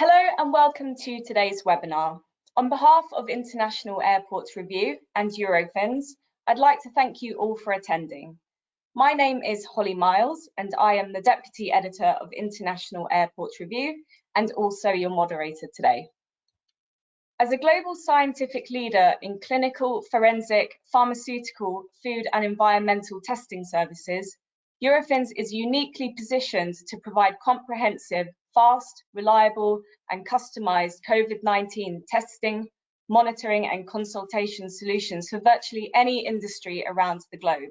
Hello and welcome to today's webinar. On behalf of International Airports Review and Eurofins, I'd like to thank you all for attending. My name is Holly Miles and I am the Deputy Editor of International Airports Review and also your moderator today. As a global scientific leader in clinical, forensic, pharmaceutical, food and environmental testing services, Eurofins is uniquely positioned to provide comprehensive, fast, reliable and customised COVID-19 testing, monitoring and consultation solutions for virtually any industry around the globe.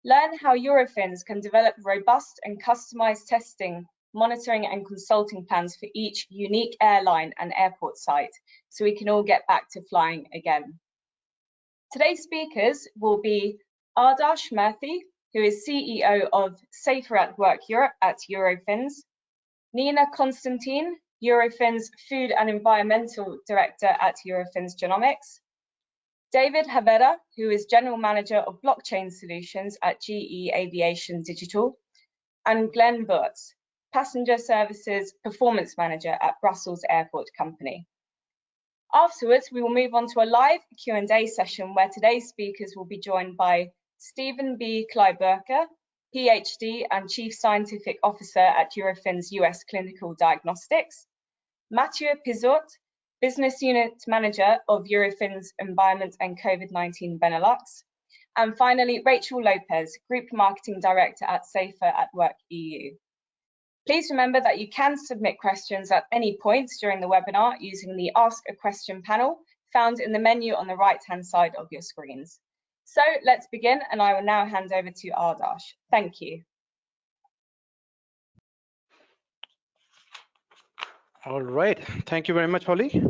Learn how Eurofins can develop robust and customised testing, monitoring and consulting plans for each unique airline and airport site so we can all get back to flying again. Today's speakers will be Adarsh Murthy, who is CEO of SAFER WORK Europe at Eurofins, Nina Constantine, Eurofins Food and Environmental Director at Eurofins Genomics, David Haveda, who is General Manager of Blockchain Solutions at GE Aviation Digital, and Glenn Burtz, Passenger Services Performance Manager at Brussels Airport Company. Afterwards, we will move on to a live Q&A session where today's speakers will be joined by Stephen B. Kleiberger, PhD and Chief Scientific Officer at Eurofins US Clinical Diagnostics, Mathieu Pizot, Business Unit Manager of Eurofins Environment and COVID-19 Benelux, and finally, Rachel Lopez, Group Marketing Director at SAFER WORK EU. Please remember that you can submit questions at any point during the webinar using the Ask a Question panel found in the menu on the right-hand side of your screens. So let's begin, and I will now hand over to Adarsh. Thank you. All right, thank you very much, Holly.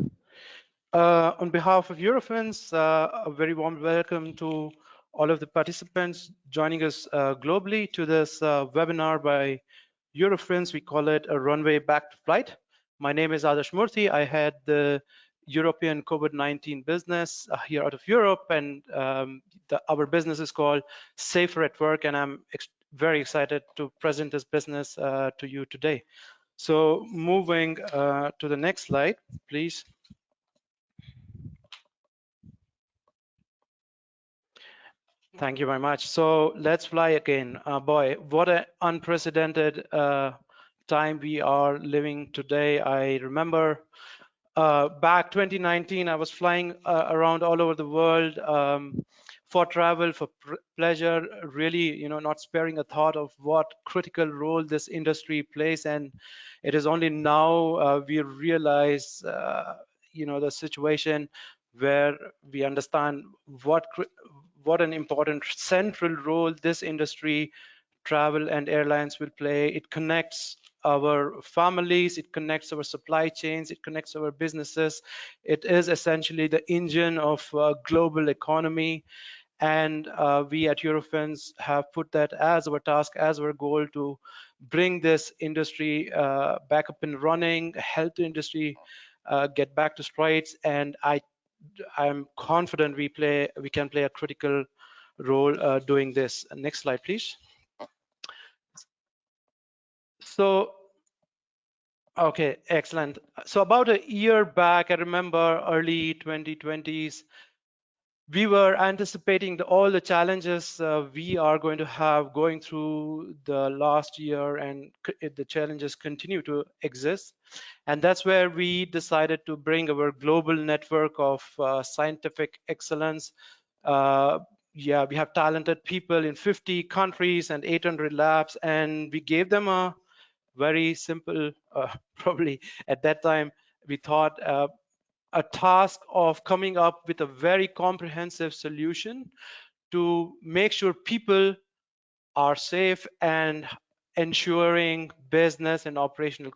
On behalf of Eurofins, a very warm welcome to all of the participants joining us globally to this webinar by Eurofins. We call it a runway back to flight. My name is Adarsh Murthy. I head the European COVID-19 business here out of Europe, and our business is called SAFER WORK, and I'm very excited to present this business to you today. So moving to the next slide, please. Thank you very much. So let's fly again. Boy, what an unprecedented time we are living today. I remember back 2019, I was flying around all over the world for travel, for pleasure, really, not sparing a thought of what critical role this industry plays. And it is only now we realize, the situation where we understand what an important central role this industry, travel and airlines, will play. It connects our families, it connects our supply chains, it connects our businesses. It is essentially the engine of global economy, and we at Eurofins have put that as our task, as our goal, to bring this industry back up and running, help the industry get back to strides, and I'm confident we can play a critical role doing this. Next slide, please. So, okay, excellent. So about a year back, I remember early 2020s, we were anticipating all the challenges we are going to have going through the last year, and the challenges continue to exist. And that's where we decided to bring our global network of scientific excellence. We have talented people in 50 countries and 800 labs, and we gave them a very simple, probably at that time, we thought a task of coming up with a very comprehensive solution to make sure people are safe and ensuring business and operational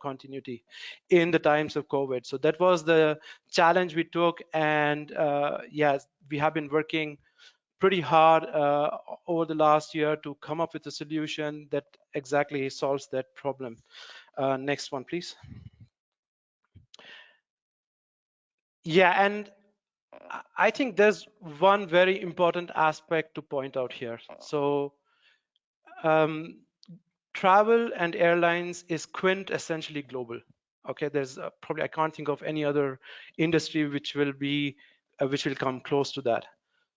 continuity in the times of COVID. So that was the challenge we took, and yes, we have been working pretty hard over the last year to come up with a solution that exactly solves that problem. Next one, please. Yeah, and I think there's one very important aspect to point out here. So travel and airlines is quintessentially global. Okay, there's probably, I can't think of any other industry which will come close to that.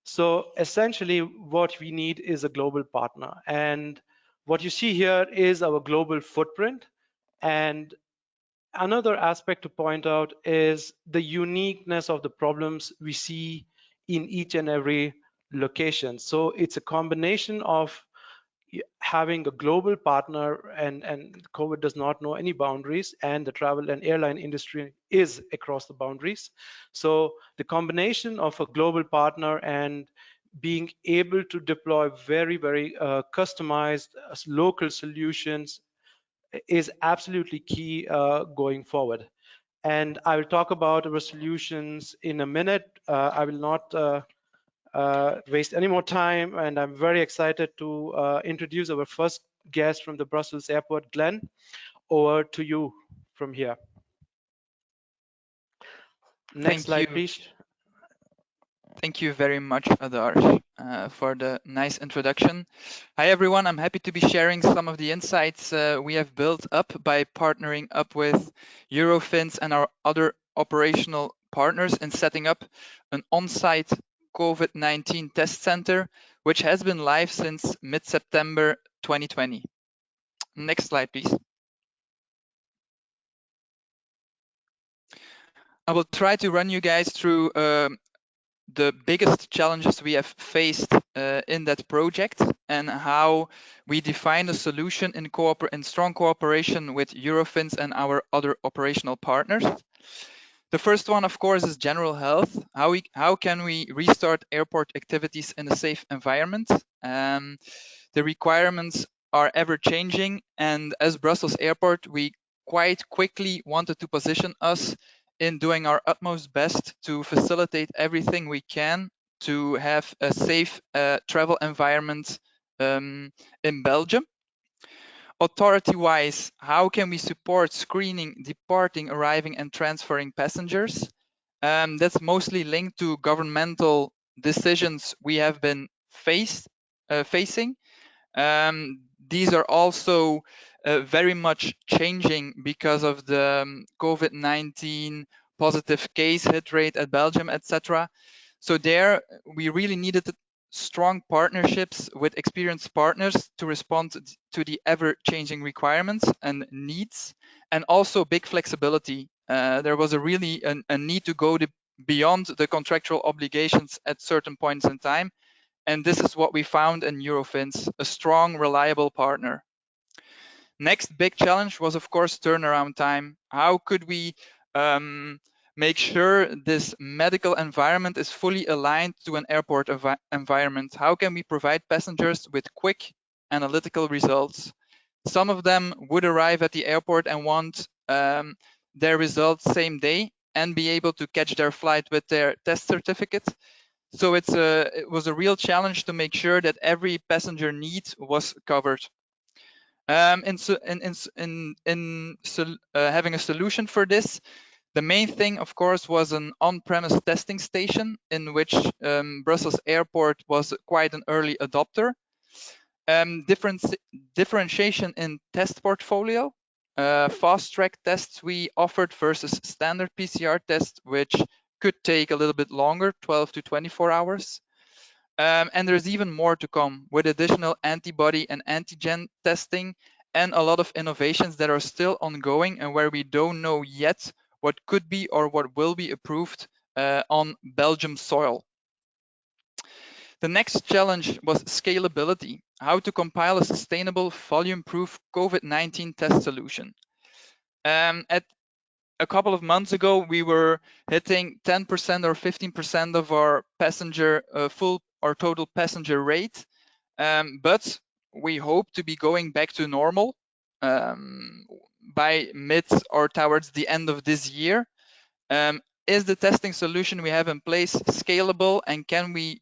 So essentially what we need is a global partner, and what you see here is our global footprint. And another aspect to point out is the uniqueness of the problems we see in each and every location. So it's a combination of having a global partner, and COVID does not know any boundaries, and the travel and airline industry is across the boundaries. So the combination of a global partner and being able to deploy very, very customized local solutions is absolutely key going forward. And I will talk about our solutions in a minute. I will not waste any more time, and I'm very excited to introduce our first guest from the Brussels airport. Glenn, over to you from here. Next slide, please. Thank you very much, Adarsh, for the nice introduction. Hi, everyone. I'm happy to be sharing some of the insights we have built up by partnering up with Eurofins and our other operational partners in setting up an on-site COVID-19 test center, which has been live since mid-September 2020. Next slide, please. I will try to run you guys through the biggest challenges we have faced in that project and how we define a solution in strong cooperation with Eurofins and our other operational partners. The first one, of course, is general health. How can we restart airport activities in a safe environment? The requirements are ever changing, and as Brussels Airport, we quite quickly wanted to position us in doing our utmost best to facilitate everything we can to have a safe travel environment in Belgium. Authority-wise, how can we support screening, departing, arriving, and transferring passengers? That's mostly linked to governmental decisions we have been facing. These are also very much changing because of the COVID-19 positive case hit rate at Belgium, etc. So there we really needed strong partnerships with experienced partners to respond to the ever-changing requirements and needs, and also big flexibility. There was really a need to go beyond the contractual obligations at certain points in time. And this is what we found in Eurofins, a strong, reliable partner. Next big challenge was, of course, turnaround time. How could we make sure this medical environment is fully aligned to an airport environment? How can we provide passengers with quick analytical results? Some of them would arrive at the airport and want their results same day and be able to catch their flight with their test certificate. So it was a real challenge to make sure that every passenger need was covered. Having a solution for this, the main thing, of course, was an on-premise testing station in which Brussels Airport was quite an early adopter. Differentiation in test portfolio, fast-track tests we offered versus standard PCR tests, which could take a little bit longer, 12 to 24 hours. And there's even more to come with additional antibody and antigen testing and a lot of innovations that are still ongoing and where we don't know yet what could be or what will be approved on Belgium soil. The next challenge was scalability, how to compile a sustainable volume-proof COVID-19 test solution. At a couple of months ago, we were hitting 10% or 15% of our passenger full or total passenger rate, but we hope to be going back to normal by mid or towards the end of this year. Is the testing solution we have in place scalable, and can we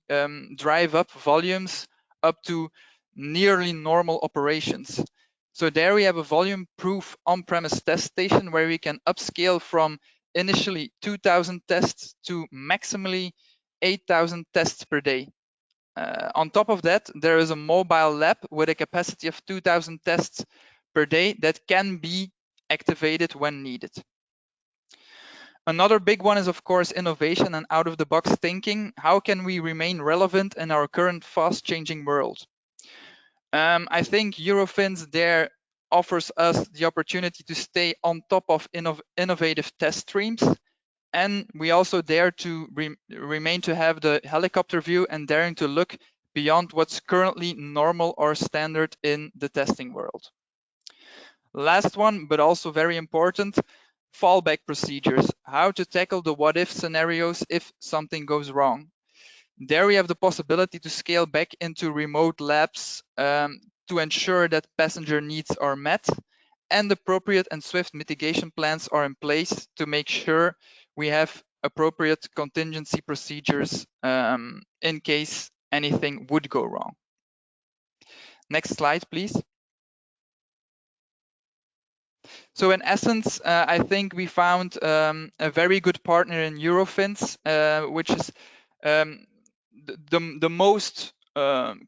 drive up volumes up to nearly normal operations? So there we have a volume-proof on-premise test station where we can upscale from initially 2,000 tests to maximally 8,000 tests per day. On top of that, there is a mobile lab with a capacity of 2,000 tests per day that can be activated when needed. Another big one is, of course, innovation and out-of-the-box thinking. How can we remain relevant in our current fast-changing world? I think Eurofins there offers us the opportunity to stay on top of innovative test streams. And we also dare to remain to have the helicopter view and daring to look beyond what's currently normal or standard in the testing world. Last one, but also very important, fallback procedures. How to tackle the what if scenarios if something goes wrong. There we have the possibility to scale back into remote labs to ensure that passenger needs are met and appropriate and swift mitigation plans are in place to make sure we have appropriate contingency procedures in case anything would go wrong. Next slide, please. So in essence, I think we found a very good partner in Eurofins, which is the most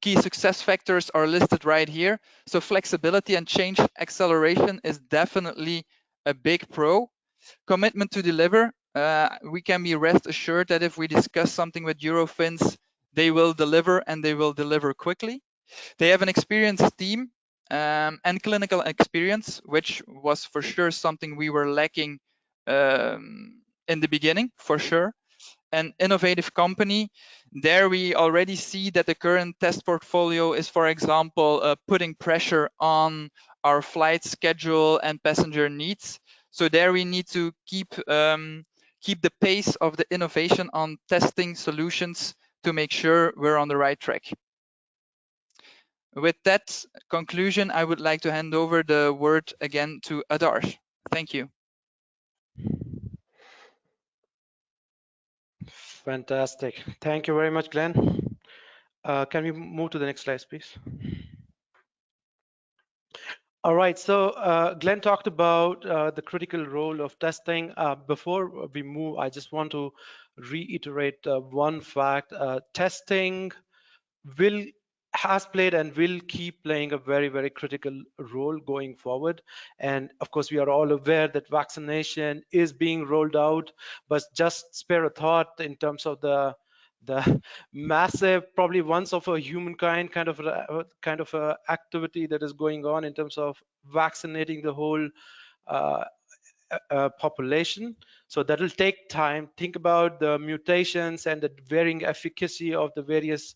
key success factors are listed right here. So flexibility and change acceleration is definitely a big pro. Commitment to deliver. We can be rest assured that if we discuss something with Eurofins, they will deliver and they will deliver quickly. They have an experienced team and clinical experience, which was for sure something we were lacking in the beginning, for sure. An innovative company. There we already see that the current test portfolio is, for example, putting pressure on our flight schedule and passenger needs. So there we need to keep the pace of the innovation on testing solutions to make sure we're on the right track. With that conclusion, I would like to hand over the word again to Adarsh. Thank you. Fantastic. Thank you very much, Glenn. Can we move to the next slide, please? All right, so Glenn talked about the critical role of testing. Before we move, I just want to reiterate one fact. Testing has played and will keep playing a very, very critical role going forward. And of course, we are all aware that vaccination is being rolled out, but just spare a thought in terms of the massive, probably once of a humankind kind of a activity that is going on in terms of vaccinating the whole population. So that will take time. Think about the mutations and the varying efficacy of the various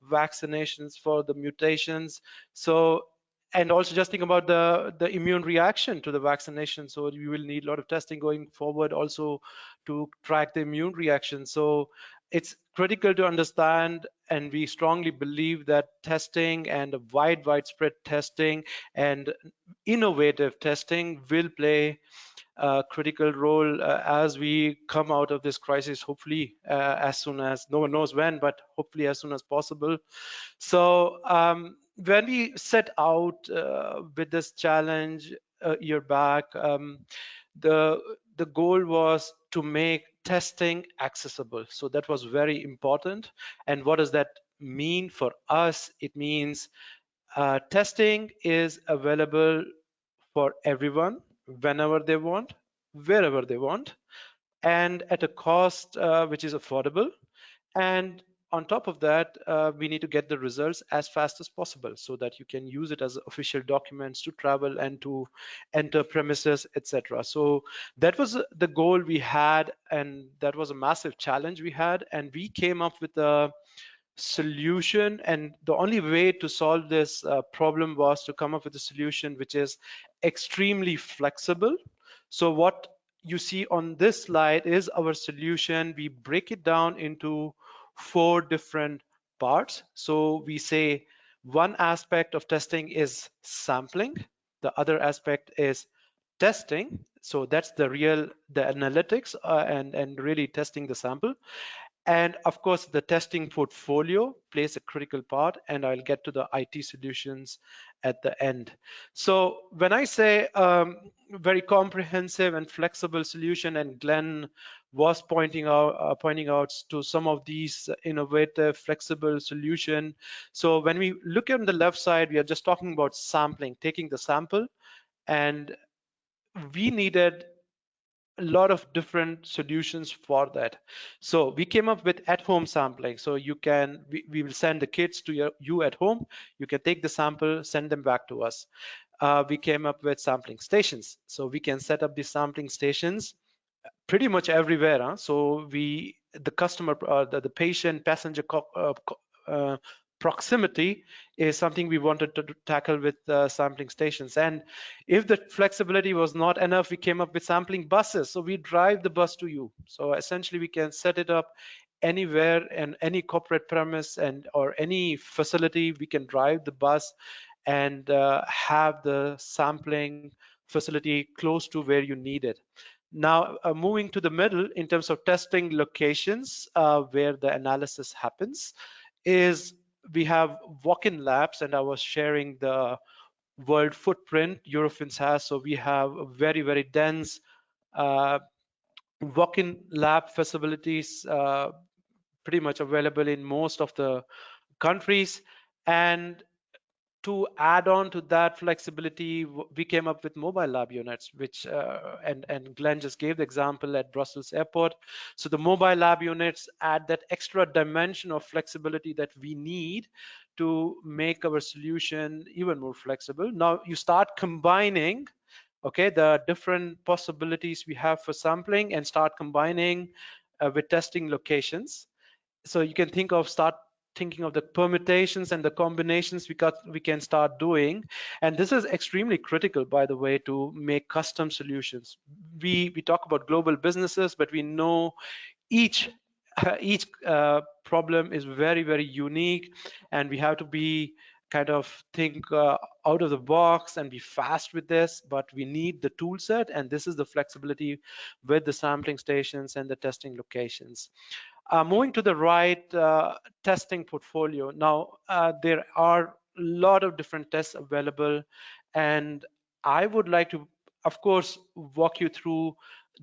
vaccinations for the mutations. So, and also just think about the immune reaction to the vaccination. So you will need a lot of testing going forward also to track the immune reaction. So it's critical to understand, and we strongly believe that testing and widespread testing and innovative testing will play a critical role as we come out of this crisis, hopefully as soon as, no one knows when, but hopefully as soon as possible. So when we set out with this challenge a year back, the goal was to make testing accessible. So that was very important. And what does that mean for us? It means testing is available for everyone, whenever they want, wherever they want, and at a cost which is affordable. And on top of that, we need to get the results as fast as possible so that you can use it as official documents to travel and to enter premises, etc. So that was the goal we had, and that was a massive challenge we had, and we came up with a solution, and the only way to solve this problem was to come up with a solution which is extremely flexible. So what you see on this slide is our solution. We break it down into 4 different parts. So we say one aspect of testing is sampling, the other aspect is testing, so that's the analytics and really testing the sample. And of course, the testing portfolio plays a critical part, and I'll get to the IT solutions at the end. So when I say very comprehensive and flexible solution, and Glenn was pointing out to some of these innovative, flexible solution. So when we look on the left side, we are just talking about sampling, taking the sample, and we needed a lot of different solutions for that. So we came up with at-home sampling. So you can, we will send the kits to you at home. You can take the sample, send them back to us. We came up with sampling stations. So we can set up these sampling stations pretty much everywhere. So the customer, the patient, passenger proximity is something we wanted to tackle with sampling stations. And if the flexibility was not enough, we came up with sampling buses. So we drive the bus to you. So essentially we can set it up anywhere and any corporate premise and or any facility. We can drive the bus and have the sampling facility close to where you need it. Now, moving to the middle in terms of testing locations where the analysis happens is we have walk-in labs, and I was sharing the world footprint Eurofins has. So we have a very, very dense walk-in lab facilities pretty much available in most of the countries. And to add on to that flexibility, we came up with mobile lab units, which and Glenn just gave the example at Brussels Airport. So the mobile lab units add that extra dimension of flexibility that we need to make our solution even more flexible. Now you start combining, okay, the different possibilities we have for sampling and start combining with testing locations. So you can start thinking of the permutations and the combinations we can start doing. And this is extremely critical, by the way, to make custom solutions. We talk about global businesses, but we know each problem is very, very unique, and we have to be kind of think out of the box and be fast with this, but we need the tool set, and this is the flexibility with the sampling stations and the testing locations. Moving to the right, testing portfolio. Now, there are a lot of different tests available, and I would like to, of course, walk you through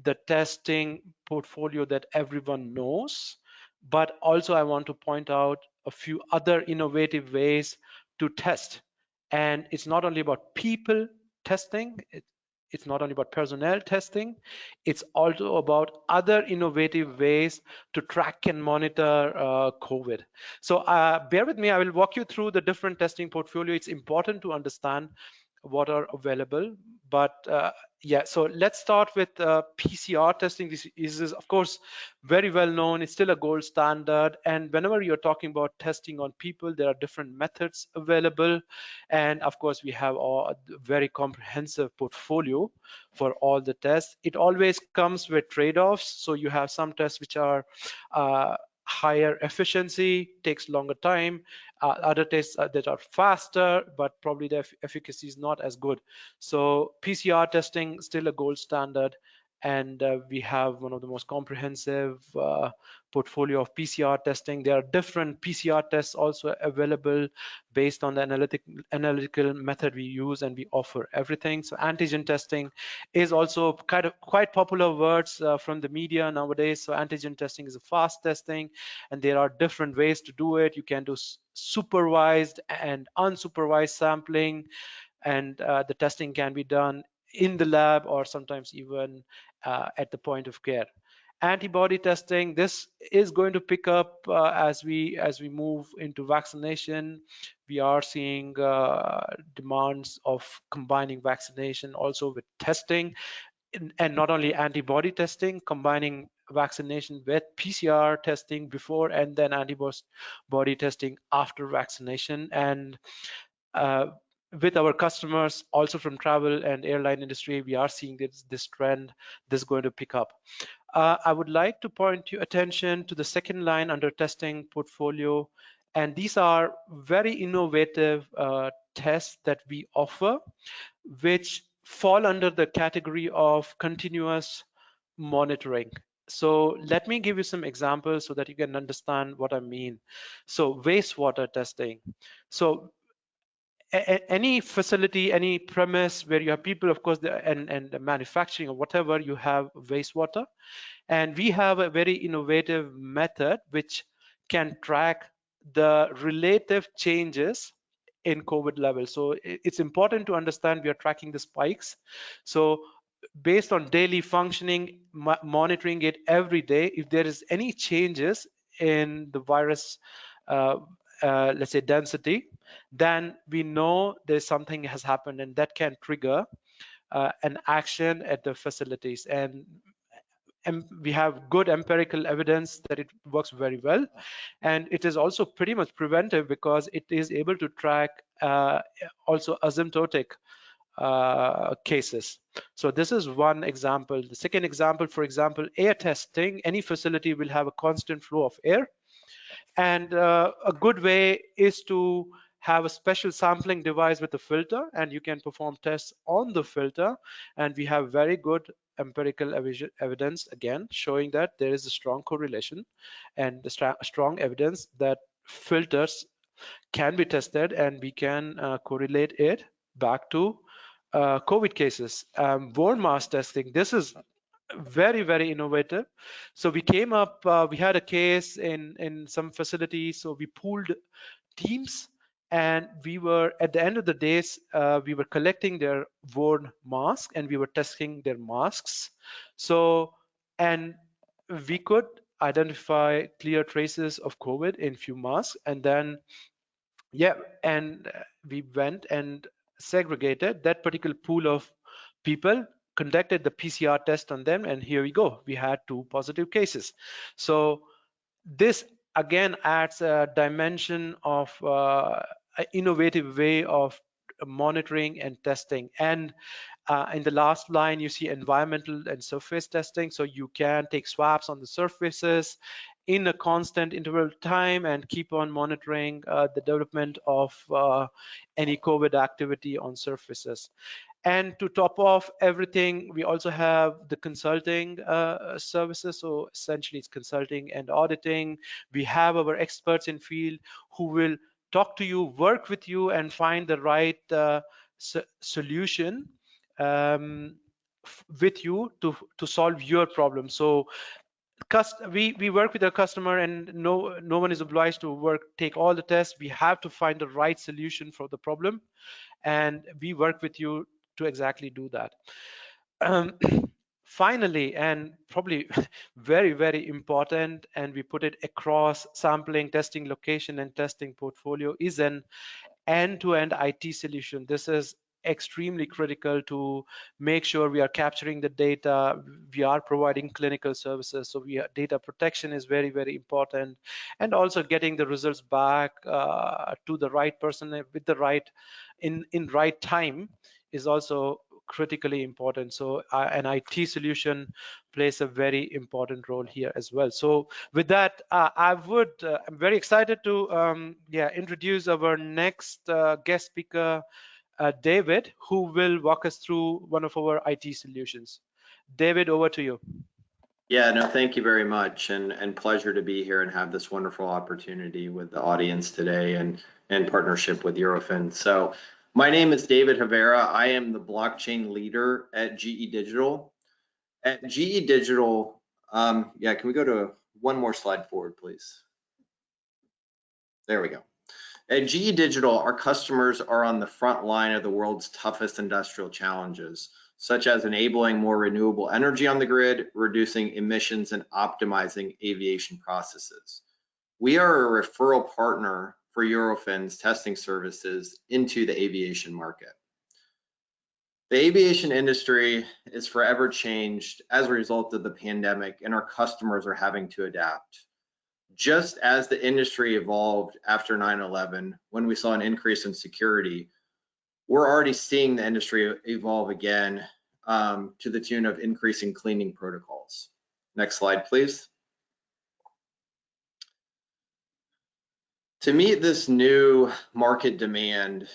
the testing portfolio that everyone knows, but also I want to point out a few other innovative ways to test. And it's not only about people testing, it's not only about personnel testing, it's also about other innovative ways to track and monitor COVID. So bear with me, I will walk you through the different testing portfolio. It's important to understand what are available, but yeah, so let's start with PCR testing. This is of course very well known. It's still a gold standard, and whenever you're talking about testing on people, there are different methods available, and of course we have a very comprehensive portfolio for all the tests. It always comes with trade-offs. So you have some tests which are higher efficiency, takes longer time, other tests that are faster, but probably the efficacy is not as good. So PCR testing still a gold standard, and we have one of the most comprehensive portfolio of PCR testing. There are different PCR tests also available based on the analytical method we use, and we offer everything. So antigen testing is also quite popular words from the media nowadays. So antigen testing is a fast testing, and there are different ways to do it. You can do supervised and unsupervised sampling, and the testing can be done in the lab or sometimes even at the point of care. Antibody testing, this is going to pick up as we move into vaccination. We are seeing demands of combining vaccination also with testing, and not only antibody testing, combining vaccination with PCR testing before and then antibody testing after vaccination. And with our customers also from travel and airline industry, we are seeing this trend. This is going to pick up. I would like to point your attention to the second line under testing portfolio, and these are very innovative tests that we offer, which fall under the category of continuous monitoring. So let me give you some examples so that you can understand what I mean. So wastewater testing. So any facility, any premise where you have people, of course, and manufacturing or whatever, you have wastewater. And we have a very innovative method which can track the relative changes in COVID levels. So it's important to understand we are tracking the spikes. So based on daily functioning, monitoring it every day. If there is any changes in the virus, let's say density, then we know there's something has happened, and that can trigger an action at the facilities. And we have good empirical evidence that it works very well, and it is also pretty much preventive because it is able to track also asymptotic cases. So this is one example. The second example, for example, air testing. Any facility will have a constant flow of air, and a good way is to have a special sampling device with a filter, and you can perform tests on the filter. And we have very good empirical evidence, again, showing that there is a strong correlation and strong evidence that filters can be tested, and we can correlate it back to COVID cases. Worn mask testing, this is very, very innovative. So we came up, we had a case in some facilities, so we pooled teams, and we were, at the end of the days, we were collecting their worn mask and we were testing their masks. So, and we could identify clear traces of COVID in few masks, and then and we went and segregated that particular pool of people, conducted the PCR test on them, and here we go, we had 2 positive cases. So this again adds a dimension of an innovative way of monitoring and testing. And in the last line, you see environmental and surface testing. So you can take swabs on the surfaces in a constant interval of time and keep on monitoring the development of any COVID activity on surfaces. And to top off everything, we also have the consulting services. So essentially it's consulting and auditing. We have our experts in field who will talk to you, work with you, and find the right solution with you to solve your problem. So we work with our customer, and no one is obliged to take all the tests. We have to find the right solution for the problem, and we work with you to exactly do that. Finally, and probably very, very important, and we put it across sampling, testing location, and testing portfolio, is an end-to-end IT solution. This is extremely critical to make sure we are capturing the data, we are providing clinical services, so data protection is very, very important, and also getting the results back to the right person with the right in right time is also critically important. So an IT solution plays a very important role here as well. So with that, I'm very excited to introduce our next guest speaker, David, who will walk us through one of our IT solutions. David, over to you. Yeah, no, thank you very much, and pleasure to be here and have this wonderful opportunity with the audience today and in partnership with Eurofins. So my name is David Rivera. I am the blockchain leader at GE Digital. At GE Digital, can we go to one more slide forward, please? There we go. At GE Digital, our customers are on the front line of the world's toughest industrial challenges, such as enabling more renewable energy on the grid, reducing emissions, and optimizing aviation processes. We are a referral partner for Eurofins testing services into the aviation market. The aviation industry is forever changed as a result of the pandemic, and our customers are having to adapt. Just as the industry evolved after 9/11, when we saw an increase in security, we're already seeing the industry evolve again to the tune of increasing cleaning protocols. Next slide, please. To meet this new market demand,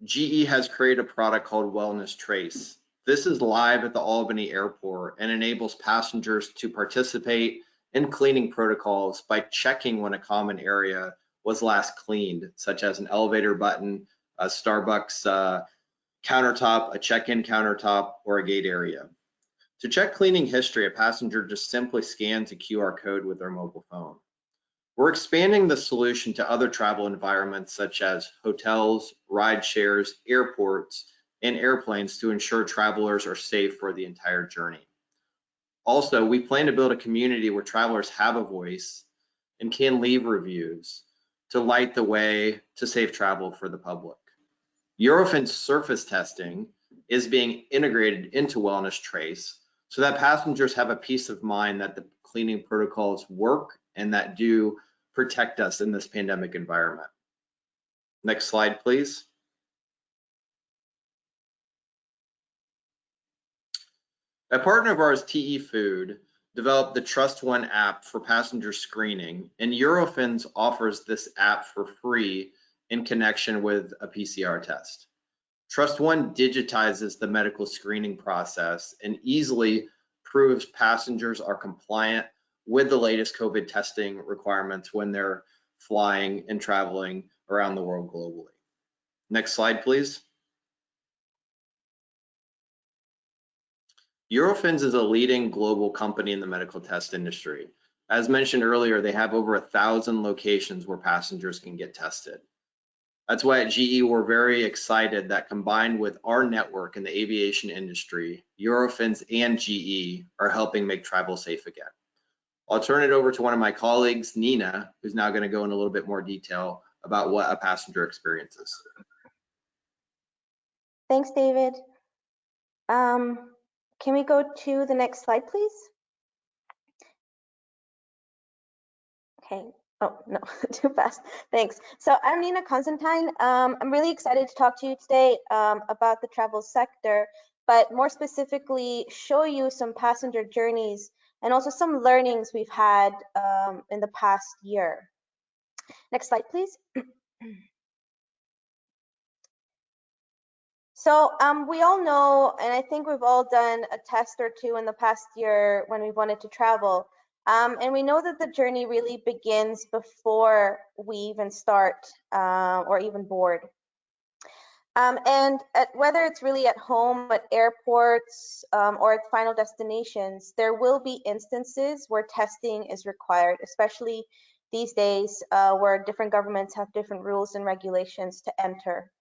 GE has created a product called Wellness Trace. This is live at the Albany Airport and enables passengers to participate in cleaning protocols by checking when a common area was last cleaned, such as an elevator button, a Starbucks countertop, a check-in countertop, or a gate area. To check cleaning history, a passenger just simply scans a QR code with their mobile phone. We're expanding the solution to other travel environments such as hotels, ride shares, airports, in airplanes to ensure travelers are safe for the entire journey. Also, we plan to build a community where travelers have a voice and can leave reviews to light the way to safe travel for the public. Eurofins surface testing is being integrated into Wellness Trace so that passengers have a peace of mind that the cleaning protocols work and that do protect us in this pandemic environment. Next slide, please. A partner of ours, TE Food, developed the Trust One app for passenger screening, and Eurofins offers this app for free in connection with a PCR test. Trust One digitizes the medical screening process and easily proves passengers are compliant with the latest COVID testing requirements when they're flying and traveling around the world globally. Next slide, please. Eurofins is a leading global company in the medical test industry. As mentioned earlier, they have over 1,000 locations where passengers can get tested. That's why at GE, we're very excited that combined with our network in the aviation industry, Eurofins and GE are helping make travel safe again. I'll turn it over to one of my colleagues, Nina, who's now going to go in a little bit more detail about what a passenger experience is. Thanks, David. Can we go to the next slide, please? Okay. Oh, no, too fast. Thanks. So I'm Nina Constantine. I'm really excited to talk to you today about the travel sector, but more specifically, show you some passenger journeys and also some learnings we've had in the past year. Next slide, please. So we all know, and I think we've all done a test or two in the past year when we wanted to travel. And we know that the journey really begins before we even start or even board. And whether it's really at home, at airports, or at final destinations, there will be instances where testing is required, especially these days where different governments have different rules and regulations to enter.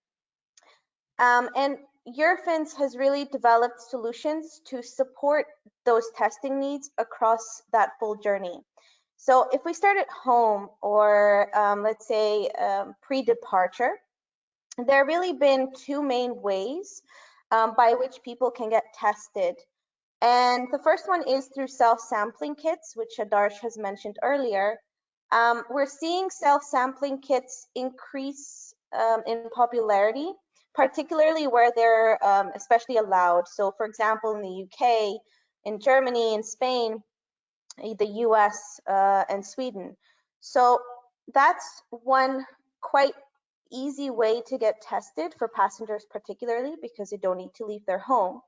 And Eurofins has really developed solutions to support those testing needs across that full journey. So if we start at home or let's say pre-departure, there have really been two main ways by which people can get tested. And the first one is through self-sampling kits, which Adarsh has mentioned earlier. We're seeing self-sampling kits increase in popularity, particularly where they're especially allowed. So for example, in the UK, in Germany, in Spain, the US, and Sweden. So that's one quite easy way to get tested for passengers, particularly because they don't need to leave their home.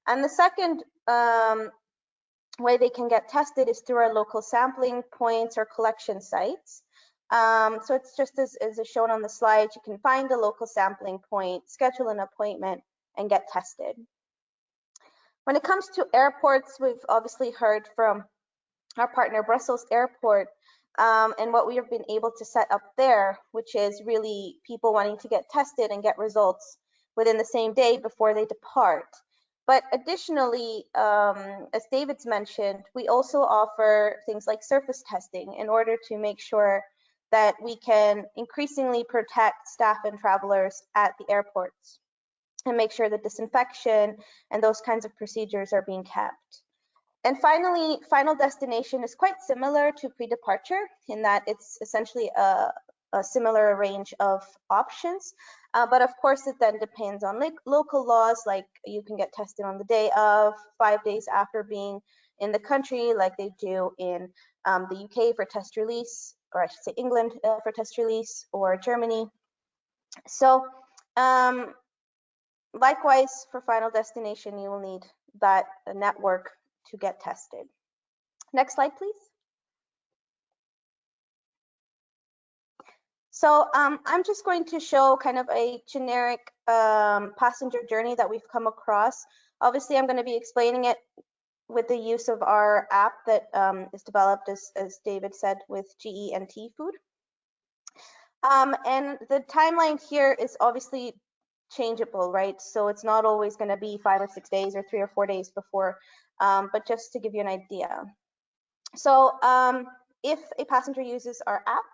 And the second way they can get tested is through our local sampling points or collection sites. So it's just as shown on the slide, you can find a local sampling point, schedule an appointment, and get tested. When it comes to airports, we've obviously heard from our partner Brussels Airport and what we have been able to set up there, which is really people wanting to get tested and get results within the same day before they depart. But additionally, as David's mentioned, we also offer things like surface testing in order to make sure that we can increasingly protect staff and travelers at the airports and make sure that disinfection and those kinds of procedures are being kept. And finally, final destination is quite similar to pre-departure in that it's essentially a similar range of options. But of course, it then depends on local laws, like you can get tested on the day of, 5 days after being in the country, like they do in the UK for test release, or I should say England for test release, or Germany. So likewise, for final destination, you will need that network to get tested. Next slide, please. So I'm just going to show kind of a generic passenger journey that we've come across. Obviously, I'm going to be explaining it with the use of our app that is developed, as David said, with GE and T Food. And the timeline here is obviously changeable, right? So it's not always going to be 5 or 6 days or 3 or 4 days before, but just to give you an idea. So if a passenger uses our app,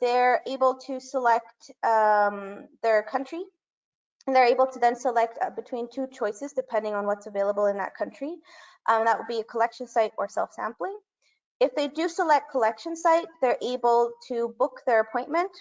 they're able to select their country, and they're able to then select between 2 choices depending on what's available in that country. That would be a collection site or self-sampling. If they do select collection site, they're able to book their appointment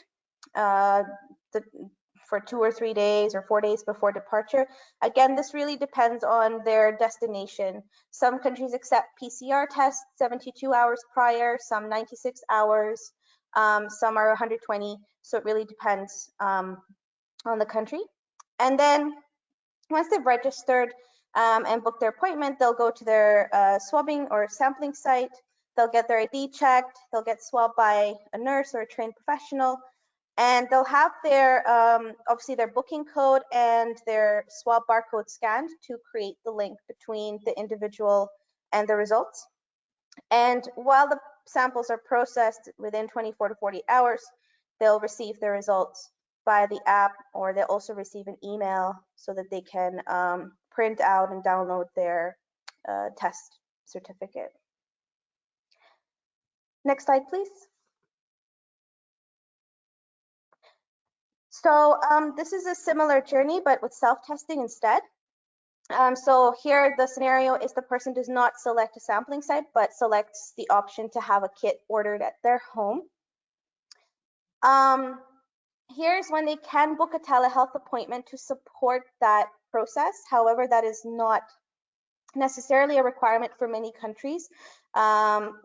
for 2 or 3 days or 4 days before departure. Again, this really depends on their destination. Some countries accept PCR tests 72 hours prior, some 96 hours, some are 120. So it really depends on the country. And then once they've registered and booked their appointment, they'll go to their swabbing or sampling site. They'll get their ID checked. They'll get swabbed by a nurse or a trained professional. And they'll have their, obviously their booking code and their swab barcode scanned to create the link between the individual and the results. And while the samples are processed within 24 to 48 hours, they'll receive the results via the app, or they'll also receive an email so that they can print out and download their test certificate. Next slide, please. So this is a similar journey, but with self-testing instead. So here the scenario is the person does not select a sampling site, but selects the option to have a kit ordered at their home. Here's when they can book a telehealth appointment to support that process. However, that is not necessarily a requirement for many countries,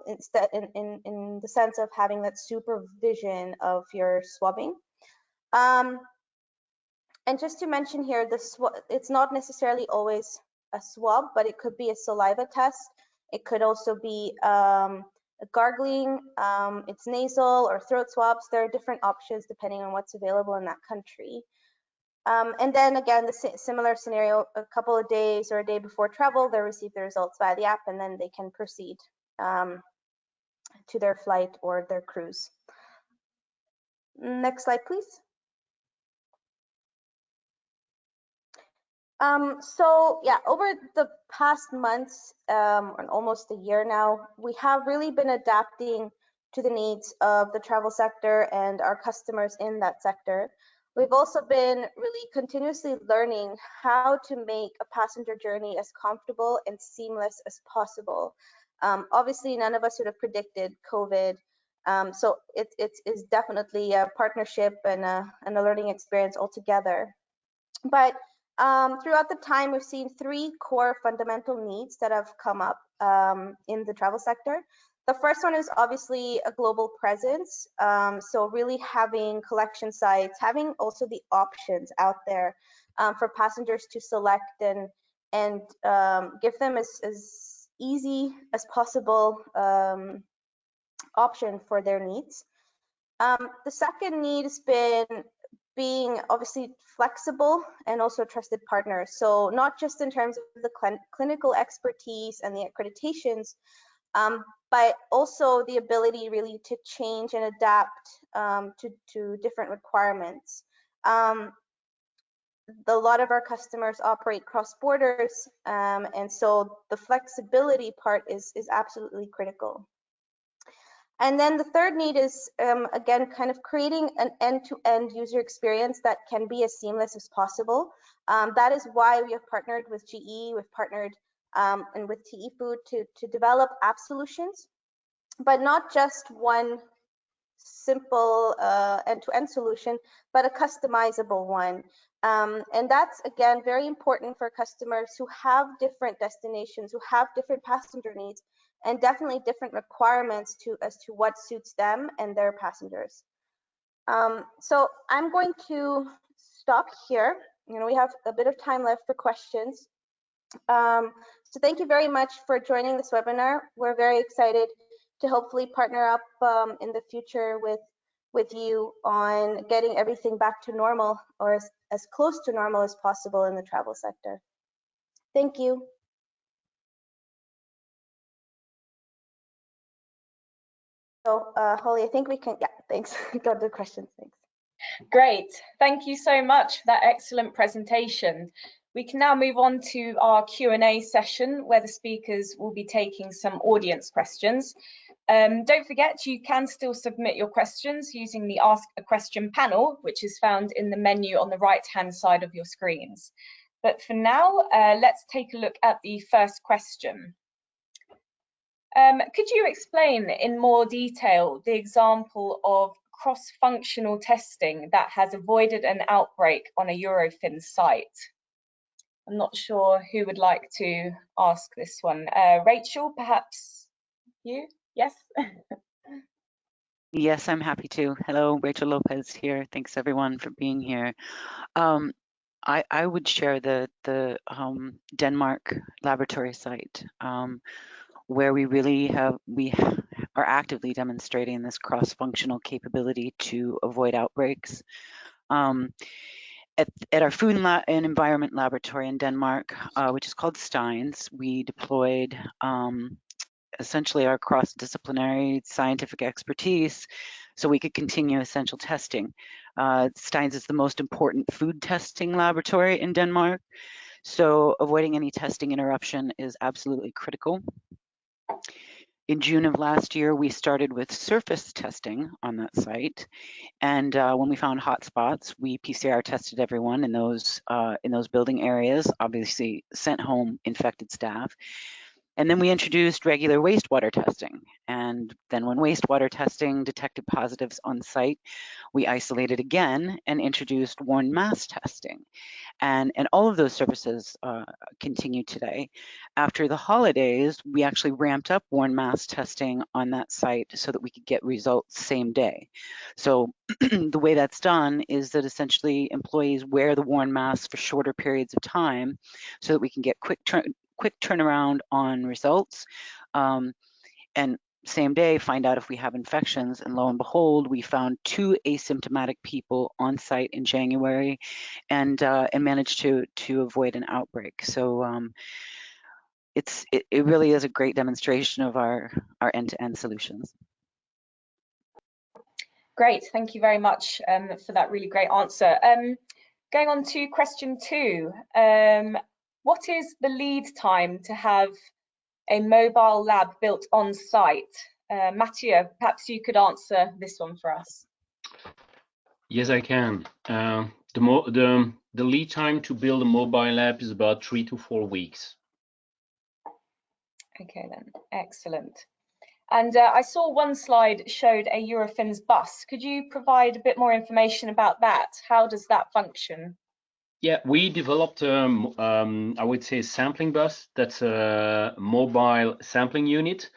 instead in the sense of having that supervision of your swabbing. And just to mention here, it's not necessarily always a swab, but it could be a saliva test. It could also be gargling, it's nasal or throat swabs. There are different options depending on what's available in that country. And then again, the similar scenario, a couple of days or a day before travel, they'll receive the results via the app, and then they can proceed to their flight or their cruise. Next slide, please. So yeah, over the past months, and almost a year now, we have really been adapting to the needs of the travel sector and our customers in that sector. We've also been really continuously learning how to make a passenger journey as comfortable and seamless as possible. Obviously, none of us would have predicted COVID, so it's definitely a partnership and a learning experience altogether. But throughout the time, we've seen 3 core fundamental needs that have come up in the travel sector. The first one is obviously a global presence. So really having collection sites, having also the options out there for passengers to select and give them as easy as possible option for their needs. The second need has been being obviously flexible and also trusted partners. So not just in terms of the clinical expertise and the accreditations, but also the ability really to change and adapt to different requirements. A lot of our customers operate cross borders, and so the flexibility part is absolutely critical. And then the third need is, again, kind of creating an end-to-end user experience that can be as seamless as possible. That is why we have partnered with GE, we've partnered and with TE Food to develop app solutions, but not just one simple end-to-end solution, but a customizable one. And that's, again, very important for customers who have different destinations, who have different passenger needs, and definitely different requirements as to what suits them and their passengers. So I'm going to stop here. We have a bit of time left for questions. So thank you very much for joining this webinar. We're very excited to hopefully partner up in the future with you on getting everything back to normal, or as close to normal as possible in the travel sector. Thank you. So Holly, I think we can, yeah, thanks. Go to the questions, thanks. Great, thank you so much for that excellent presentation. We can now move on to our Q&A session where the speakers will be taking some audience questions. Don't forget, you can still submit your questions using the Ask a Question panel, which is found in the menu on the right-hand side of your screens. But for now, let's take a look at the first question. Could you explain in more detail the example of cross-functional testing that has avoided an outbreak on a Eurofins site? I'm not sure who would like to ask this one. Rachel, perhaps you? Yes. Yes, I'm happy to. Hello, Rachel Lopez here. Thanks everyone for being here. I would share the Denmark laboratory site where we are actively demonstrating this cross-functional capability to avoid outbreaks. At our food and environment laboratory in Denmark, which is called Steins, we deployed essentially our cross-disciplinary scientific expertise so we could continue essential testing. Steins is the most important food testing laboratory in Denmark, so avoiding any testing interruption is absolutely critical. In June of last year, we started with surface testing on that site, and when we found hotspots, we PCR tested everyone in those building areas, obviously sent home infected staff. And then we introduced regular wastewater testing. And then when wastewater testing detected positives on site, we isolated again and introduced worn mask testing. And all of those services continue today. After the holidays, we actually ramped up worn mask testing on that site so that we could get results same day. So the way that's done is that essentially employees wear the worn mask for shorter periods of time so that we can get quick turnaround on results, and same day find out if we have infections. And lo and behold, we found 2 asymptomatic people on site in January, and managed to avoid an outbreak. So it really is a great demonstration of our end-to-end solutions. Great, thank you very much for that really great answer. Going on to question 2. What is the lead time to have a mobile lab built on site? Mathieu, perhaps you could answer this one for us. Yes, I can. The lead time to build a mobile lab is about 3 to 4 weeks. Okay then, excellent. And I saw one slide showed a Eurofins bus. Could you provide a bit more information about that? How does that function? Yeah, we developed, I would say, a sampling bus. That's a mobile sampling unit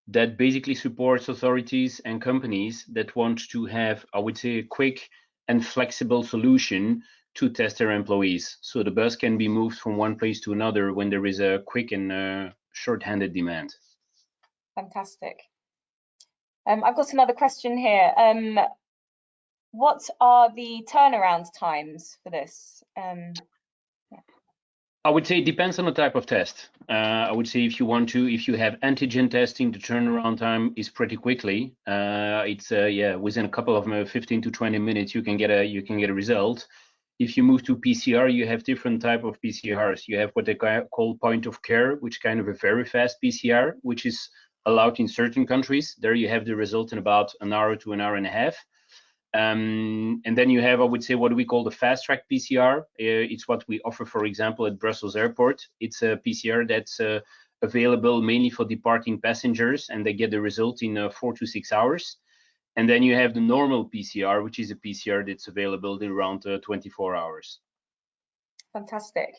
that basically supports authorities and companies that want to have, I would say, a quick and flexible solution to test their employees. So the bus can be moved from one place to another when there is a quick and short-handed demand. Fantastic. I've got another question here. What are the turnaround times for this? I would say it depends on the type of test. I would say if you have antigen testing, the turnaround time is pretty quickly. It's within a couple of 15 to 20 minutes you can get a result. If you move to PCR, you have different type of PCRs. You have what they call point of care, which kind of a very fast PCR, which is allowed in certain countries. There you have the result in about an hour to an hour and a half. And then you have, I would say, what we call the fast track PCR. It's what we offer, for example, at Brussels Airport. It's a PCR that's available mainly for departing passengers, and they get the result in 4 to 6 hours. And then you have the normal PCR, which is a PCR that's available in around 24 hours. Fantastic.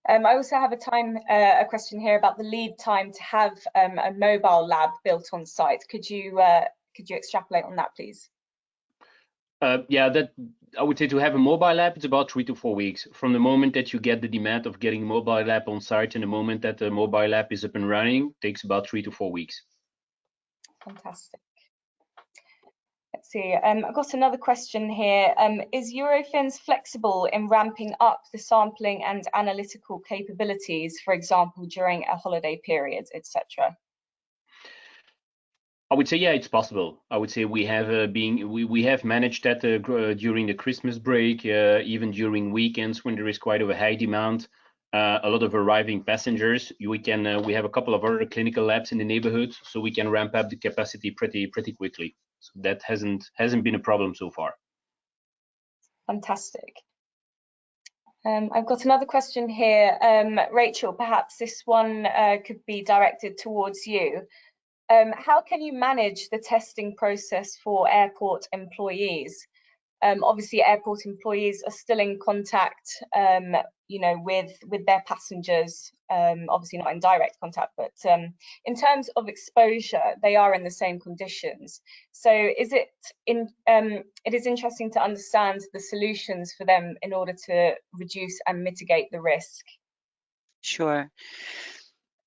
I also have a question here about the lead time to have a mobile lab built on site. Could you extrapolate on that, please? That I would say to have a mobile lab, it's about 3 to 4 weeks from the moment that you get the demand of getting a mobile lab on site, and the moment that the mobile lab is up and running, takes about 3 to 4 weeks. Fantastic. Let's see. I've got another question here. Is Eurofins flexible in ramping up the sampling and analytical capabilities, for example, during a holiday period, etc.? I would say, yeah, it's possible. I would say we have we have managed that during the Christmas break, even during weekends when there is quite of a high demand, a lot of arriving passengers. We have a couple of other clinical labs in the neighborhood, so we can ramp up the capacity pretty quickly. So that hasn't been a problem so far. Fantastic. I've got another question here. Rachel, perhaps this one could be directed towards you. How can you manage the testing process for airport employees? Obviously, airport employees are still in contact, with their passengers. Obviously, not in direct contact, but in terms of exposure, they are in the same conditions. So, it is interesting to understand the solutions for them in order to reduce and mitigate the risk. Sure.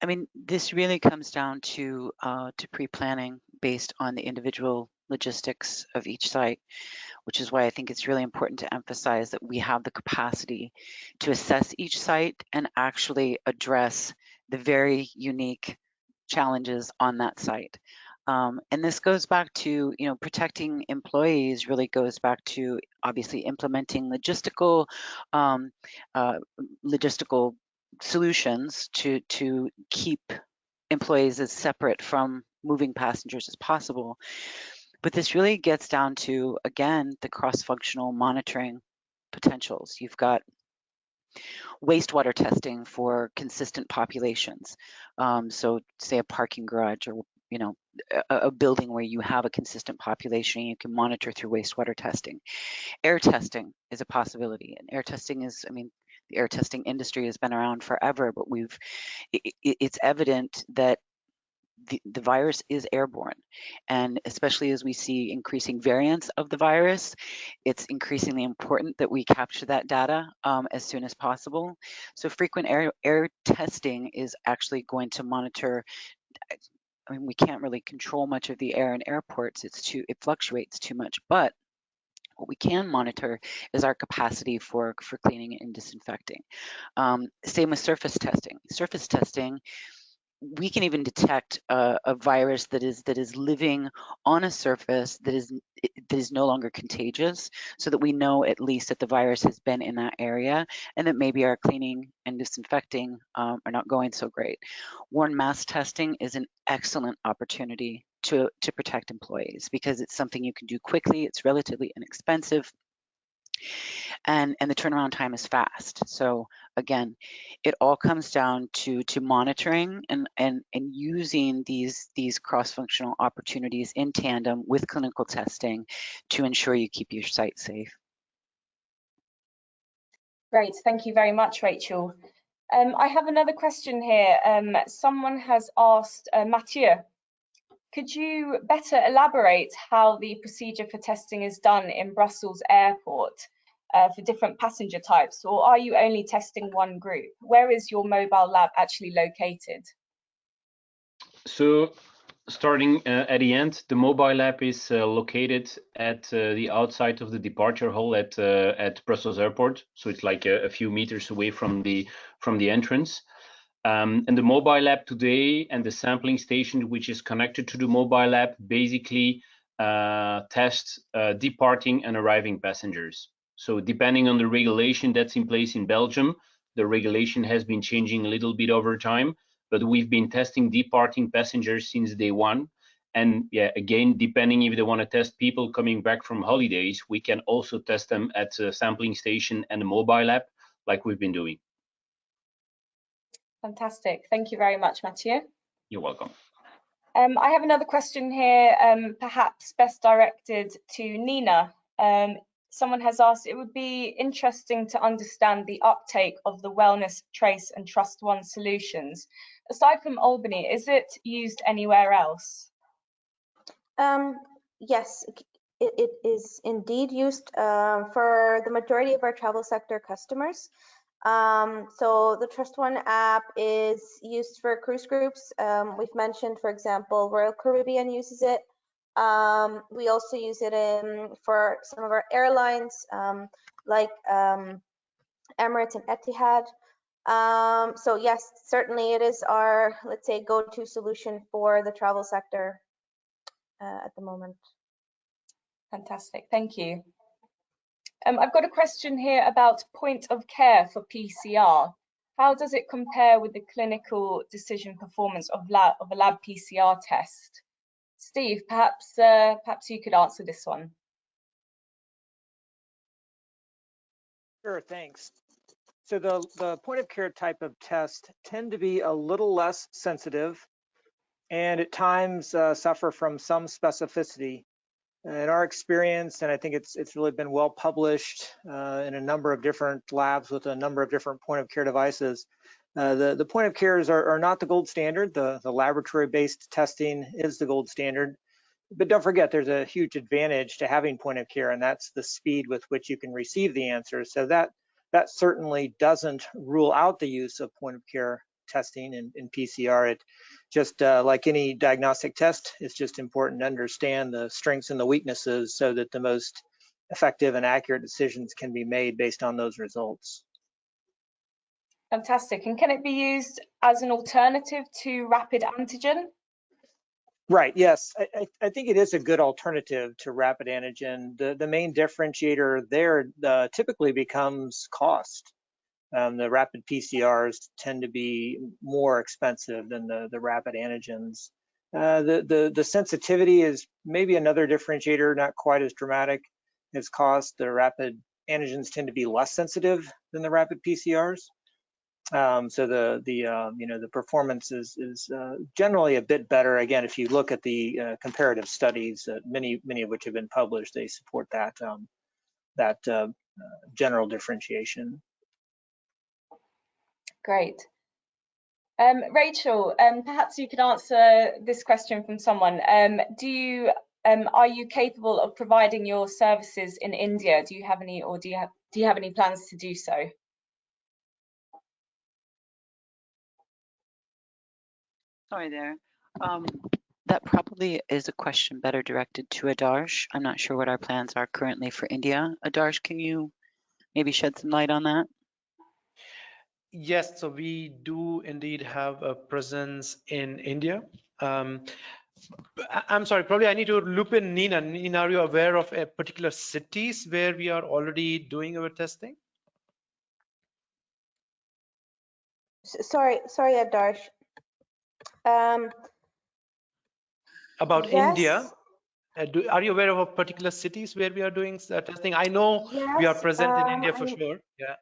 I mean, this really comes down to pre-planning based on the individual logistics of each site, which is why I think it's really important to emphasize that we have the capacity to assess each site and actually address the very unique challenges on that site. And this goes back to, protecting employees really goes back to obviously implementing logistical solutions to keep employees as separate from moving passengers as possible. But this really gets down to, again, the cross-functional monitoring potentials. You've got wastewater testing for consistent populations. So say a parking garage or a building where you have a consistent population, you can monitor through wastewater testing. Air testing is a possibility, and air testing is, the air testing industry has been around forever, but it's evident that the virus is airborne, and especially as we see increasing variants of the virus, it's increasingly important that we capture that data as soon as possible. So frequent air testing is actually going to monitor. We can't really control much of the air in airports. It fluctuates too much, but what we can monitor is our capacity for cleaning and disinfecting. Same with surface testing. Surface testing, we can even detect a virus that is living on a surface that is no longer contagious, so that we know at least that the virus has been in that area and that maybe our cleaning and disinfecting are not going so great. Worn mask testing is an excellent opportunity to protect employees because it's something you can do quickly, it's relatively inexpensive, and the turnaround time is fast. So again, it all comes down to monitoring and using these cross-functional opportunities in tandem with clinical testing to ensure you keep your site safe. Great, thank you very much, Rachel. I have another question here. Someone has asked, Mathieu, could you better elaborate how the procedure for testing is done in Brussels Airport for different passenger types, or are you only testing one group? Where is your mobile lab actually located? So starting at the end, the mobile lab is located at the outside of the departure hall at Brussels Airport. So it's like a few meters away from the entrance. And the mobile lab today and the sampling station, which is connected to the mobile lab, basically tests departing and arriving passengers. So depending on the regulation that's in place in Belgium, the regulation has been changing a little bit over time, but we've been testing departing passengers since day one. And yeah, again, depending if they want to test people coming back from holidays, we can also test them at a sampling station and a mobile lab like we've been doing. Fantastic. Thank you very much, Mathieu. You're welcome. I have another question here, perhaps best directed to Nina. Someone has asked, it would be interesting to understand the uptake of the Wellness, Trace and Trust One solutions. Aside from Albany, is it used anywhere else? Yes, it is indeed used for the majority of our travel sector customers. So the Trust One app is used for cruise groups. We've mentioned, for example, Royal Caribbean uses it. We also use it for some of our airlines, like Emirates and Etihad. So yes, certainly it is our, let's say, go-to solution for the travel sector. at the moment. Fantastic, thank you. I've got a question here about point of care for PCR. How does it compare with the clinical decision performance of a lab PCR test? Steve, perhaps you could answer this one. Sure, thanks. So the point of care type of test tend to be a little less sensitive and at times suffer from some specificity. In our experience, and I think it's really been well published in a number of different labs with a number of different point of care devices, the point of cares are not the gold standard. The laboratory-based testing is the gold standard. But don't forget, there's a huge advantage to having point of care, and that's the speed with which you can receive the answers. So that certainly doesn't rule out the use of point of care testing in PCR. It just like any diagnostic test, it's just important to understand the strengths and the weaknesses so that the most effective and accurate decisions can be made based on those results. Fantastic. And can it be used as an alternative to rapid antigen? Right, yes, I think it is a good alternative to rapid antigen. The main differentiator there typically becomes cost. The rapid PCRs tend to be more expensive than the rapid antigens. The sensitivity is maybe another differentiator, not quite as dramatic as cost. The rapid antigens tend to be less sensitive than the rapid PCRs. So the performance is generally a bit better. Again, if you look at the comparative studies, many of which have been published, they support that general differentiation. Great. Rachel, perhaps you could answer this question from someone. Are you capable of providing your services in India? Do you have any, or do you have any plans to do so? Sorry there. That probably is a question better directed to Adarsh. I'm not sure what our plans are currently for India. Adarsh, can you maybe shed some light on that? Yes, so we do indeed have a presence in India. I'm sorry, probably I need to loop in Nina. Nina, are you aware of particular cities where we are already doing our testing? Sorry, Adarsh. About Yes. India, are you aware of particular cities where we are doing testing? I know we are Yes, present in India for sure. Yeah.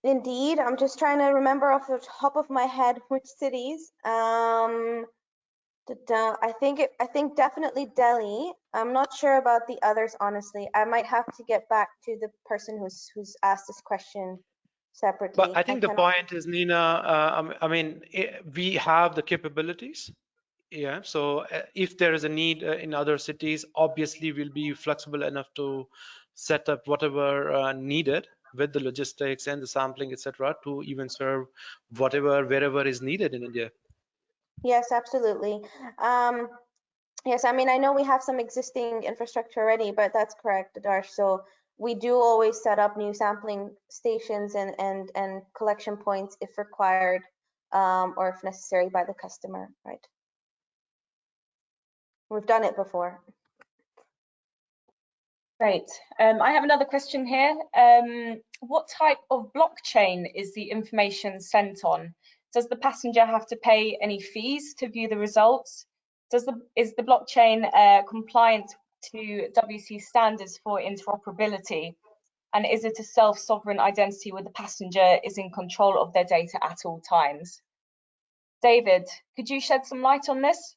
Indeed, I'm just trying to remember off the top of my head which cities. I think definitely Delhi. I'm not sure about the others, honestly. I might have to get back to the person who's asked this question separately. But I think the point is, Nina, I mean, we have the capabilities. Yeah, so if there is a need in other cities, obviously we'll be flexible enough to set up whatever needed with the logistics and the sampling, etc., to even serve wherever is needed in India. Yes, absolutely. Yes, I mean, I know we have some existing infrastructure already, but that's correct, Adarsh. So we do always set up new sampling stations and collection points if required, or if necessary by the customer, right? We've done it before. Great. I have another question here. What type of blockchain is the information sent on? Does the passenger have to pay any fees to view the results? Is the blockchain compliant to WC standards for interoperability? And is it a self-sovereign identity where the passenger is in control of their data at all times? David, could you shed some light on this?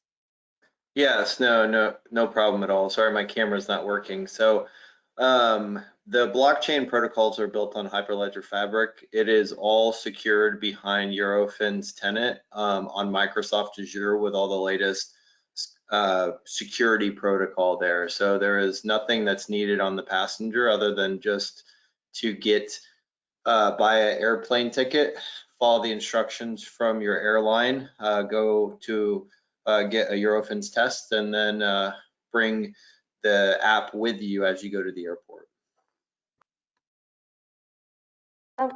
Yes, no problem at all. Sorry, my camera's not working. So the blockchain protocols are built on Hyperledger Fabric. It is all secured behind Eurofins tenant on Microsoft Azure with all the latest security protocol there. So there is nothing that's needed on the passenger other than just to buy an airplane ticket, follow the instructions from your airline, go to get a Eurofins test, and then bring the app with you as you go to the airport.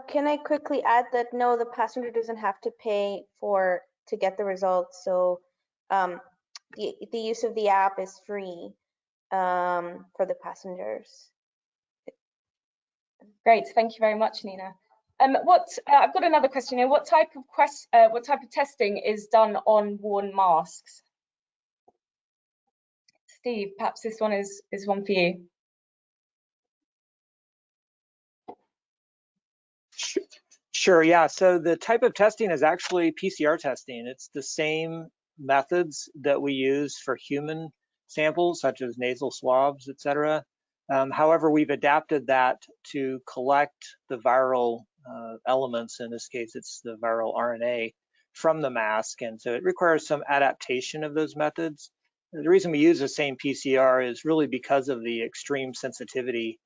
Can I quickly add that no, the passenger doesn't have to pay to get the results. So the use of the app is free for the passengers. Great, thank you very much, Nina. I've got another question here. What type of testing is done on worn masks? Steve, perhaps this one is one for you. Sure, yeah. So the type of testing is actually PCR testing. It's the same methods that we use for human samples, such as nasal swabs, et cetera. However, we've adapted that to collect the viral elements. In this case, it's the viral RNA from the mask. And so it requires some adaptation of those methods. The reason we use the same PCR is really because of the extreme sensitivity.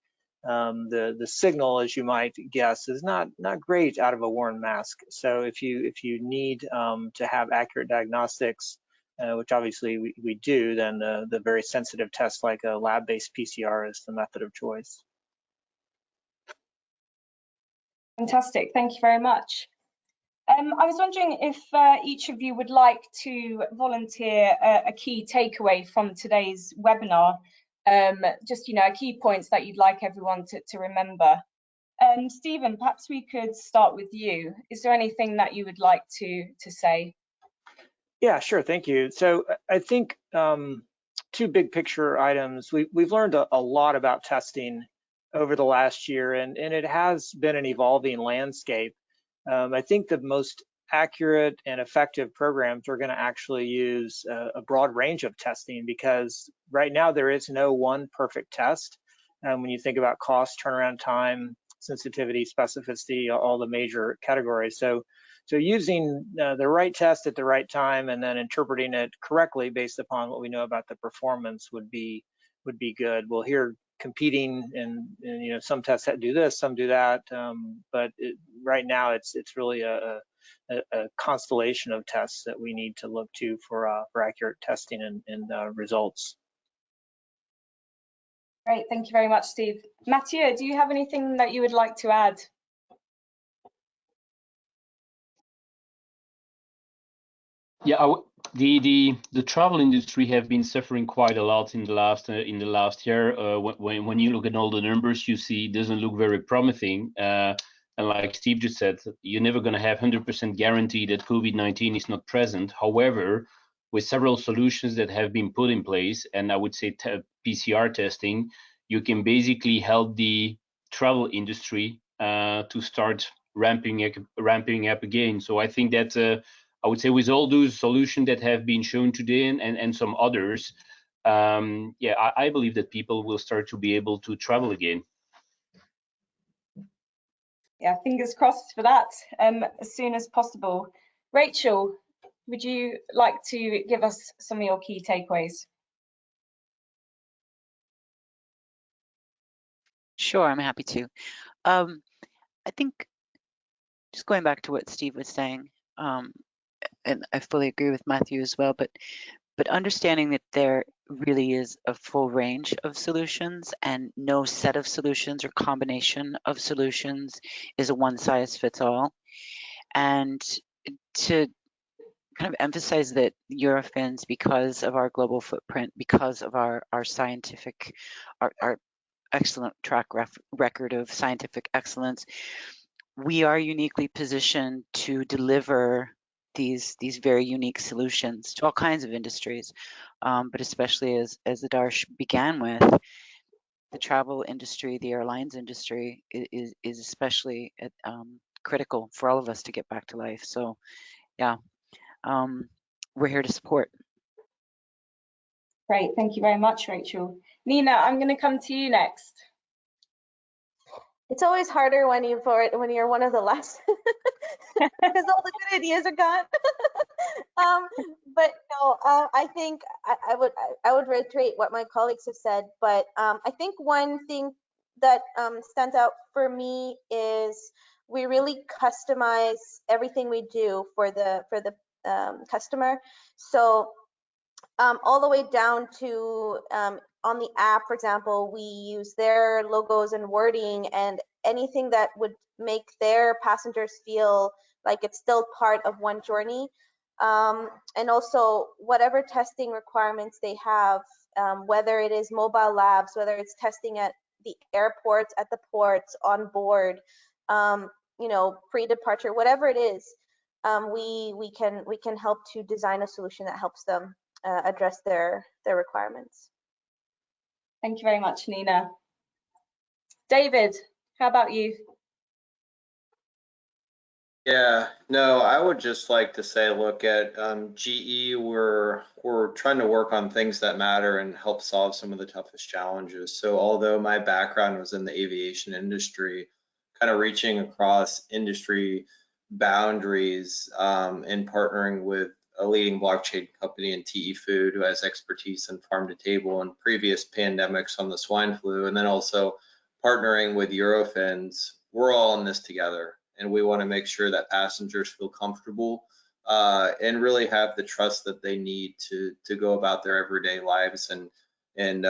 The signal, as you might guess, is not great out of a worn mask. So if you need to have accurate diagnostics, which obviously we do, then the very sensitive test like a lab-based PCR is the method of choice. Fantastic, thank you very much. I was wondering if each of you would like to volunteer a key takeaway from today's webinar, just key points that you'd like everyone to remember. Stephen, perhaps we could start with you. Is there anything that you would like to say? Yeah, sure, thank you. So I think two big picture items. We've learned a lot about testing over the last year, and it has been an evolving landscape. I think the most accurate and effective programs are going to actually use a broad range of testing, because right now there is no one perfect test. When you think about cost, turnaround time, sensitivity, specificity, all the major categories. So using the right test at the right time and then interpreting it correctly based upon what we know about the performance would be good. We'll hear competing, and some tests do this, some do that, but right now it's really a constellation of tests that we need to look to for accurate testing and results. Great, thank you very much, Steve. Mathieu, do you have anything that you would like to add? Yeah, the travel industry have been suffering quite a lot in the last year. When you look at all the numbers, you see it doesn't look very promising. And like Steve just said, you're never going to have 100% guarantee that COVID-19 is not present. However, with several solutions that have been put in place, and I would say PCR testing, you can basically help the travel industry to start ramping up again. So I think that I would say with all those solutions that have been shown today and some others, yeah, I believe that people will start to be able to travel again. Yeah, fingers crossed for that as soon as possible. Rachel, would you like to give us some of your key takeaways? Sure, I'm happy to. I think just going back to what Steve was saying, and I fully agree with Matthew as well, but understanding that there really is a full range of solutions, and no set of solutions or combination of solutions is a one-size-fits-all. And to kind of emphasize that Eurofins, because of our global footprint, because of our scientific, our excellent track record of scientific excellence, we are uniquely positioned to deliver these very unique solutions to all kinds of industries, but especially as the Darsh began with, the travel industry, the airlines industry is especially critical for all of us to get back to life. So yeah, we're here to support. Great, thank you very much, Rachel. Nina, I'm going to come to you next. It's always harder when you're one of the last, because all the good ideas are gone. But no, I think I would reiterate what my colleagues have said. But I think one thing that stands out for me is we really customize everything we do for the customer. So all the way down to on the app, for example, we use their logos and wording and anything that would make their passengers feel like it's still part of one journey. and also whatever testing requirements they have, whether it is mobile labs, whether it's testing at the airports, at the ports, on board, you know, pre-departure, whatever it is, we can help to design a solution that helps them address their requirements. Thank you very much, Nina. David, how about you? Yeah, no, I would just like to say, look at GE, we're trying to work on things that matter and help solve some of the toughest challenges. So although my background was in the aviation industry, kind of reaching across industry boundaries and partnering with a leading blockchain company in TE Food who has expertise in farm to table and previous pandemics on the swine flu, and then also partnering with Eurofins, we're all in this together. And we want to make sure that passengers feel comfortable and really have the trust that they need to go about their everyday lives. And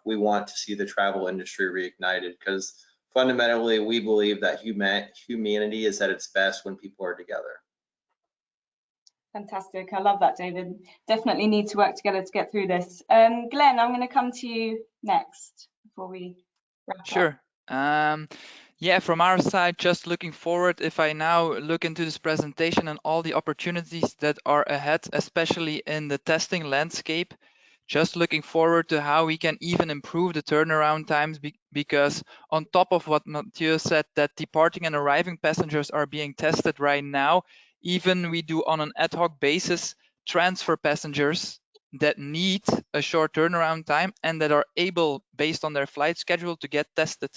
we want to see the travel industry reignited, because fundamentally we believe that humanity is at its best when people are together. Fantastic. I love that, David. Definitely need to work together to get through this. Glenn, I'm going to come to you next before we wrap up. Sure. Yeah, from our side, just looking forward, if I now look into this presentation and all the opportunities that are ahead, especially in the testing landscape, just looking forward to how we can even improve the turnaround times, because on top of what Mathieu said, that departing and arriving passengers are being tested right now, even we do on an ad hoc basis transfer passengers that need a short turnaround time and that are able, based on their flight schedule, to get tested.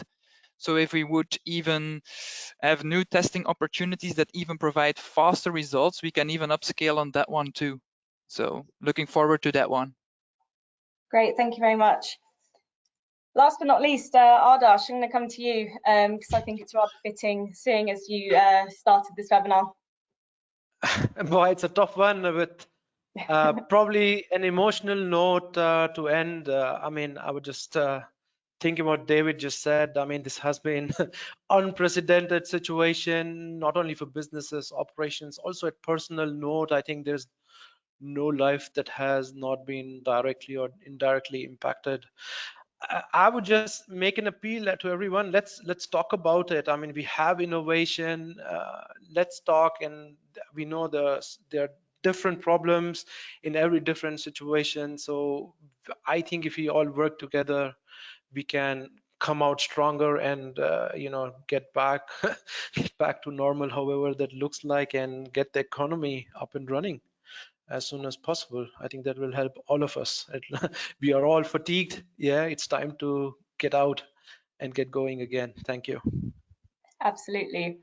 So if we would even have new testing opportunities that even provide faster results, we can even upscale on that one too. So looking forward to that one. Great, thank you very much. Last but not least, Ardash, I'm going to come to you because I think it's rather fitting, seeing as you started this webinar. Boy, it's a tough one with probably an emotional note to end. I mean, I would just thinking what David just said. I mean, this has been unprecedented situation, not only for businesses, operations, also at personal note. I think there's no life that has not been directly or indirectly impacted. I would just make an appeal to everyone. Let's talk about it. I mean, we have innovation. Let's talk, and we know there are different problems in every different situation. So I think if we all work together, we can come out stronger and you know, get back to normal, however that looks like, and get the economy up and running as soon as possible. I think that will help all of us. We are all fatigued. Yeah, it's time to get out and get going again. Thank you. Absolutely.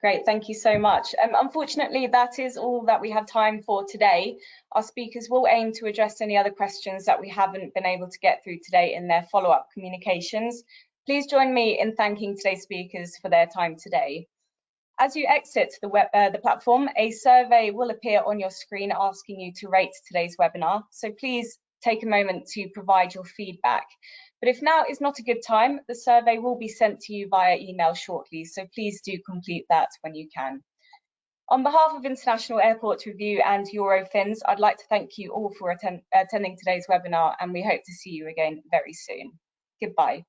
Great, thank you so much. Unfortunately, that is all that we have time for today. Our speakers will aim to address any other questions that we haven't been able to get through today in their follow-up communications. Please join me in thanking today's speakers for their time today. As you exit the platform, a survey will appear on your screen asking you to rate today's webinar. So please take a moment to provide your feedback. But if now is not a good time, the survey will be sent to you via email shortly. So please do complete that when you can. On behalf of International Airports Review and Eurofins, I'd like to thank you all for attending today's webinar, and we hope to see you again very soon. Goodbye.